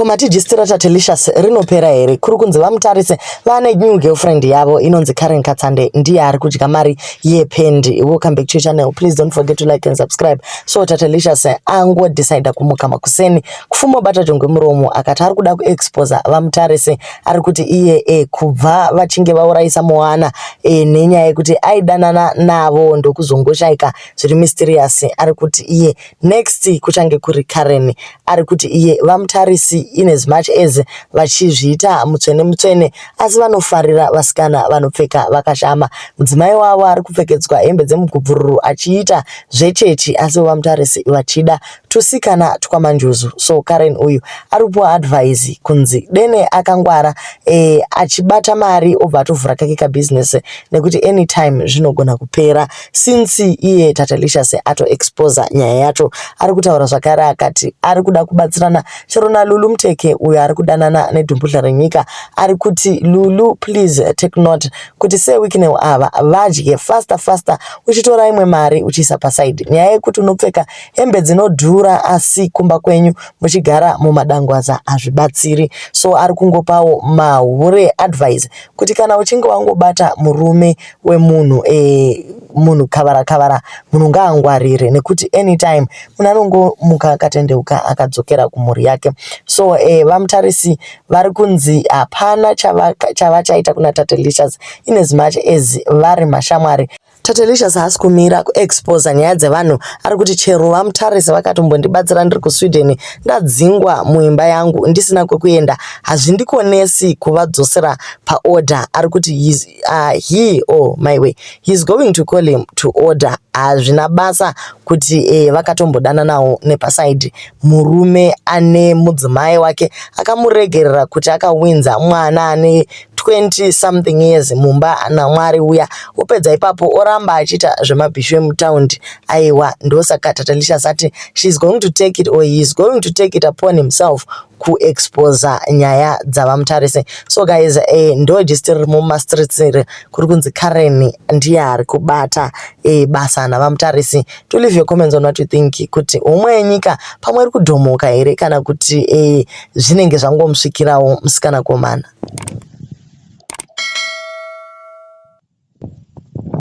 Komati jistira Tatalicious rinopera here. Kuri kunzi vamutarise vane new girlfriend yavo inonzi Karen Katsande ndiye ari kudya mari yependi. Welcome back to your channel. Please don't forget to like and subscribe. So Tatalicious angodecide kumuka makuseni kufuma bata jongwe muromo akati ari kuda kuexposa vamutarise ari kuti iye kubva vachinge vauraisa Moana nenyaya yekuti aidanana navo ndokuzongoshaika zviri mysterious. Ari kuti iye next kuchange kuri Karen. Ari kuti iye vamutarise in as much as vachizviita mutsvene asi vanofarira vasikana vanopfeka vakashama. Mudzimai wavo ari kupfekedzwa hembe dzemugubhururu achiita zvechechi asi vamutarise vachida tusikana twamanjuzu. So Karen uyu aripuwa advice kunzi dene akangwara achibata mari obva atovhura kake kabusiness nekuti anytime zvinogona kupera. Since iye Tatalicious atoexposa nyaya yacho ari kutaura zvakare akati ari kuda kubatsirana chero naLulu Muteke uyo ari kudanana nedhumbudhla renyika. Ari kuti Lulu please take note kuti seweekend ava vadye faster uchitora imwe mari uchiisa paside. Nyaya yekuti unopfeka hembe dzinodhura asi kumba kwenyu muchigara mumadangwaza hazvibatsiri. So ari kungopawo mahure advice kuti kana uchinge wangobata murume wemunhu munhu kavara munhu ngaangwarire nekuti anytime munhu anongomuka akatendeuka akadzokera kumhuri yake. So vamutarise vari kunzi hapana chavachaita kuna Tatalicious in as much as vari mashamwari. Tatalicious haasi kumira kuexposa nyaya dzevanhu. Ari kuti chero vamutarise vakatombondibatsira ndiri kuSweden ndadzingwa muimba yangu ndisina kwekuenda hazvindikonesi kuvadzosera paorder. Ari kuti he's going to call him to order. Hazvina basa kuti vakatombodana nawo nepasaidi. Murume ane mudzimai wake akamuregerera kuti akawinza mwana ane 20 something years mumba naMwari uya. Upedza ipapo oramba achiita zvemabhishu emutaundi. Aiwa ndosaka Tatalicious ati she's going to take it or he is going to take it upon himself kuexposa nyaya dzavamutarise. So guys, ndo gist riri mumastreets kuri kunzi Karen ndiye ari kubata basa navamutarise. To leave your comments on what you think kuti umwe yenyika pamwe iri kudhomoka here kana kuti zvinenge zvangomusvikirawo musikana komana.